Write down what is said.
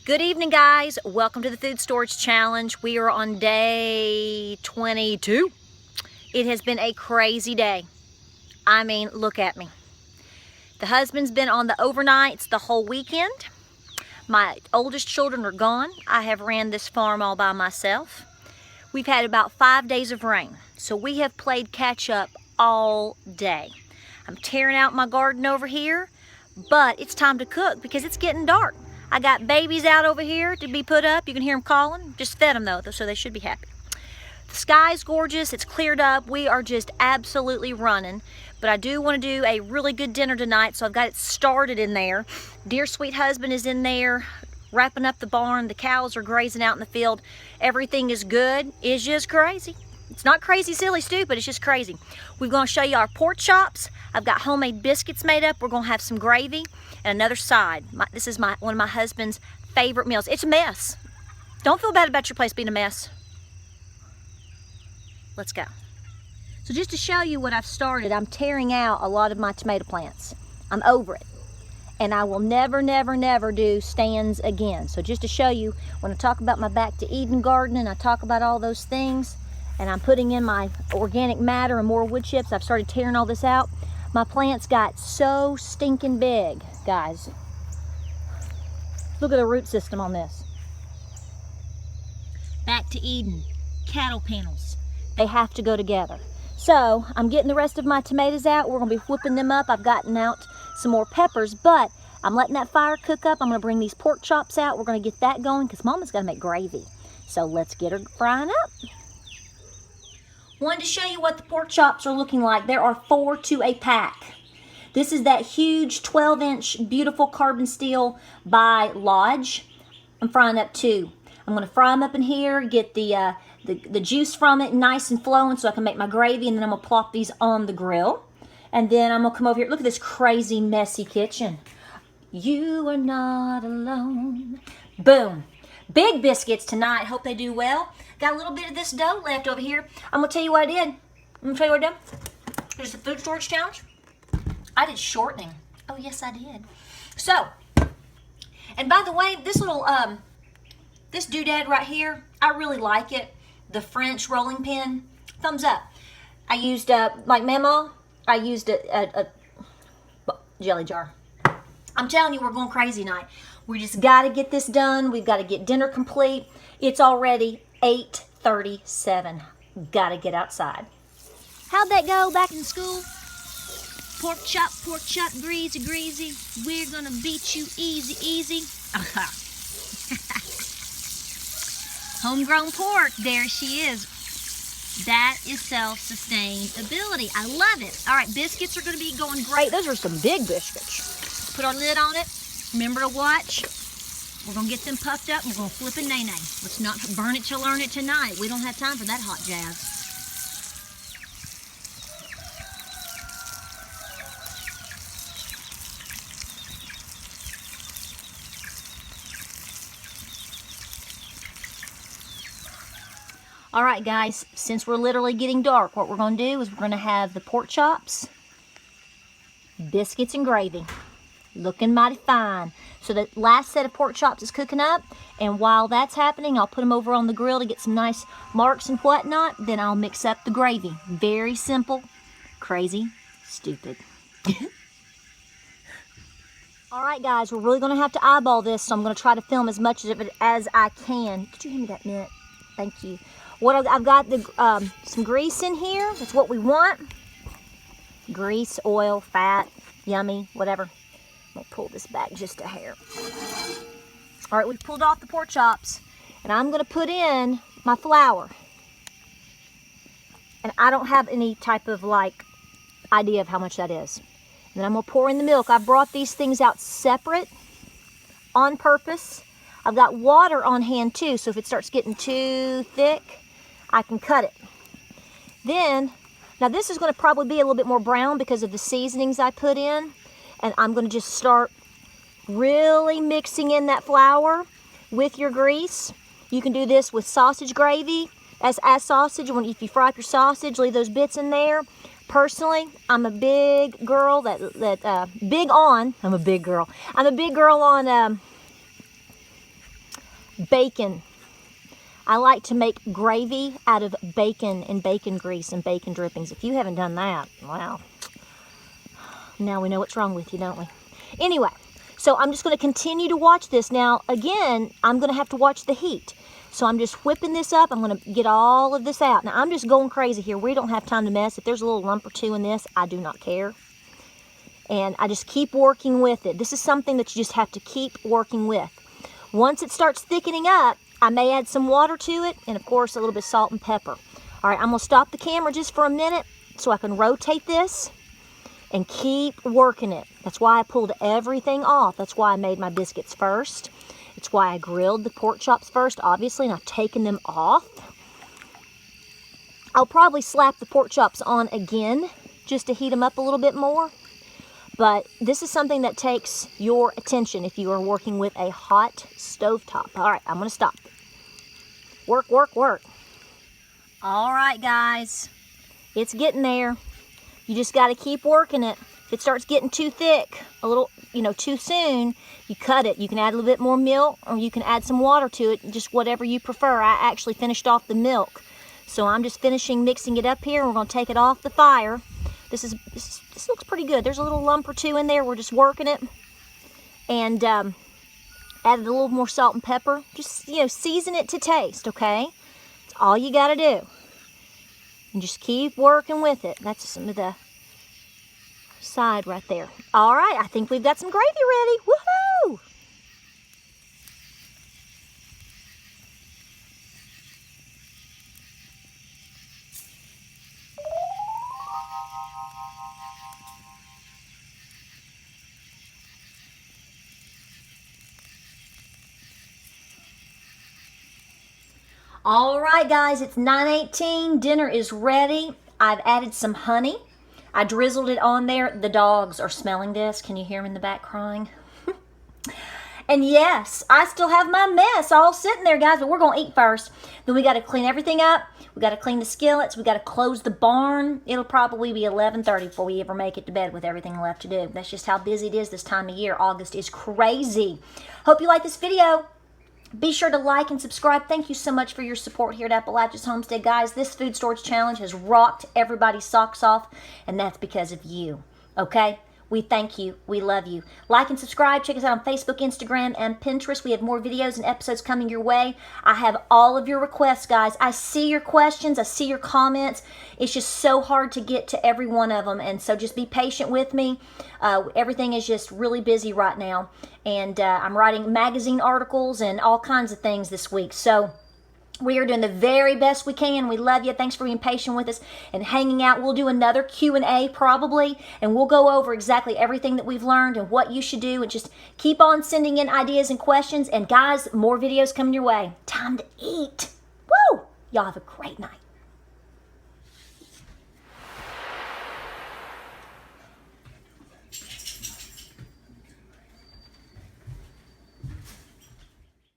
Good evening, guys. Welcome to the Food Storage Challenge. We are on day 22. It has been a crazy day. I mean, look at me. The husband's been on the overnights the whole weekend. My oldest children are gone. I have ran this farm all by myself. We've had about 5 days of rain, so we have played catch up all day. I'm tearing out my garden over here, but it's time to cook because it's getting dark. I got babies out over here to be put up. You can hear them calling. Just fed them though, so they should be happy. The sky's gorgeous. It's cleared up. We are just absolutely running. But I do want to do a really good dinner tonight, so I've got it started in there. Dear sweet husband is in there wrapping up the barn. The cows are grazing out in the field. Everything is good. It's just crazy. It's not crazy, silly, stupid. It's just crazy. We're going to show you our pork chops. I've got homemade biscuits made up. We're going to have some gravy and another side. This is one of my husband's favorite meals. It's a mess. Don't feel bad about your place being a mess. Let's go. So just to show you what I've started, I'm tearing out a lot of my tomato plants. I'm over it. And I will never, never, never do stands again. So just to show you, when I talk about my Back to Eden garden and I talk about all those things, and I'm putting in my organic matter and more wood chips, I've started tearing all this out. My plants got so stinking big, guys. Look at the root system on this. Back to Eden, cattle panels. They have to go together. So I'm getting the rest of my tomatoes out. We're gonna be whipping them up. I've gotten out some more peppers, but I'm letting that fire cook up. I'm gonna bring these pork chops out. We're gonna get that going because Mama's gonna make gravy. So let's get her frying up. Wanted to show you what the pork chops are looking like. There are 4 to a pack. This is that huge 12-inch beautiful carbon steel by Lodge. I'm frying up 2. I'm gonna fry them up in here, get the juice from it nice and flowing so I can make my gravy, and then I'm gonna plop these on the grill. And then I'm gonna come over here. Look at this crazy, messy kitchen. You are not alone. Boom. Big biscuits tonight. Hope they do well. Got a little bit of this dough left over here. I'm gonna tell you what I did. I'm gonna tell you what I did. Here's the food storage challenge. I did shortening. Oh yes, I did. So, and by the way, this little this doodad right here, I really like it. The French rolling pin. Thumbs up. I used like Memo. I used a jelly jar. I'm telling you, we're going crazy tonight. We just got to get this done. We've got to get dinner complete. It's already 8:37. Got to get outside. How'd that go back in school? Pork chop, greasy, greasy. We're going to beat you easy, easy. Homegrown pork. There she is. That is self-sustainability. I love it. All right, biscuits are going to be going great. Those are some big biscuits. Put our lid on it. Remember to watch. We're going to get them puffed up and we're going to flip a nay-nay. Let's not burn it to learn it tonight. We don't have time for that hot jazz. All right, guys, since we're literally getting dark, what we're going to do is we're going to have the pork chops, biscuits, and gravy. Looking mighty fine. So the last set of pork chops is cooking up, and while that's happening, I'll put them over on the grill to get some nice marks and whatnot. Then I'll mix up the gravy. Very simple, crazy, stupid. All right, guys, we're really going to have to eyeball this, so I'm going to try to film as much of it as I can. Could you hand me that mint? Thank you. What I've got some grease in here. That's what we want. Grease, oil, fat, yummy, whatever. I'm gonna pull this back just a hair. All right, we've pulled off the pork chops, and I'm gonna put in my flour. And I don't have any type of idea of how much that is. And then I'm gonna pour in the milk. I brought these things out separate on purpose. I've got water on hand too, so if it starts getting too thick, I can cut it. Then, now this is gonna probably be a little bit more brown because of the seasonings I put in. And I'm gonna just start really mixing in that flour with your grease. You can do this with sausage gravy as sausage. If you fry up your sausage, leave those bits in there. Personally, I'm a big girl I'm a big girl on bacon. I like to make gravy out of bacon and bacon grease and bacon drippings. If you haven't done that, wow. Now we know what's wrong with you, don't we? Anyway, so I'm just going to continue to watch this. Now, again, I'm going to have to watch the heat. So I'm just whipping this up. I'm going to get all of this out. Now, I'm just going crazy here. We don't have time to mess. If there's a little lump or two in this, I do not care. And I just keep working with it. This is something that you just have to keep working with. Once it starts thickening up, I may add some water to it, and of course a little bit of salt and pepper. All right, I'm gonna stop the camera just for a minute so I can rotate this and keep working it. That's why I pulled everything off. That's why I made my biscuits first. It's why I grilled the pork chops first, obviously, and I've taken them off. I'll probably slap the pork chops on again just to heat them up a little bit more. But this is something that takes your attention if you are working with a hot stovetop. All right, I'm going to stop. Work, work, work. All right, guys. It's getting there. You just got to keep working it. If it starts getting too thick, a little, too soon, you cut it. You can add a little bit more milk, or you can add some water to it, just whatever you prefer. I actually finished off the milk. So I'm just finishing mixing it up here, and we're going to take it off the fire. This looks pretty good. There's a little lump or two in there. We're just working it. And added a little more salt and pepper. Just, season it to taste, okay? That's all you got to do. And just keep working with it. That's some of the side right there. All right, I think we've got some gravy ready. Woohoo! All right, guys, it's 9:18. Dinner is ready. I've added some honey. I drizzled it on there. The dogs are smelling this. Can you hear them in the back crying? And yes, I still have my mess all sitting there, guys, but we're going to eat first. Then we got to clean everything up. We got to clean the skillets. We got to close the barn. It'll probably be 11:30 before we ever make it to bed with everything left to do. That's just how busy it is this time of year. August is crazy. Hope you like this video. Be sure to like and subscribe. Thank you so much for your support here at Appalachia's Homestead, guys. This food storage challenge has rocked everybody's socks off, and that's because of you, okay? We thank you. We love you. Like and subscribe. Check us out on Facebook, Instagram, and Pinterest. We have more videos and episodes coming your way. I have all of your requests, guys. I see your questions. I see your comments. It's just so hard to get to every one of them, and so just be patient with me. Everything is just really busy right now, and I'm writing magazine articles and all kinds of things this week. So we are doing the very best we can. We love you. Thanks for being patient with us and hanging out. We'll do another Q&A probably, and we'll go over exactly everything that we've learned and what you should do, and just keep on sending in ideas and questions. And guys, more videos coming your way. Time to eat. Woo! Y'all have a great night.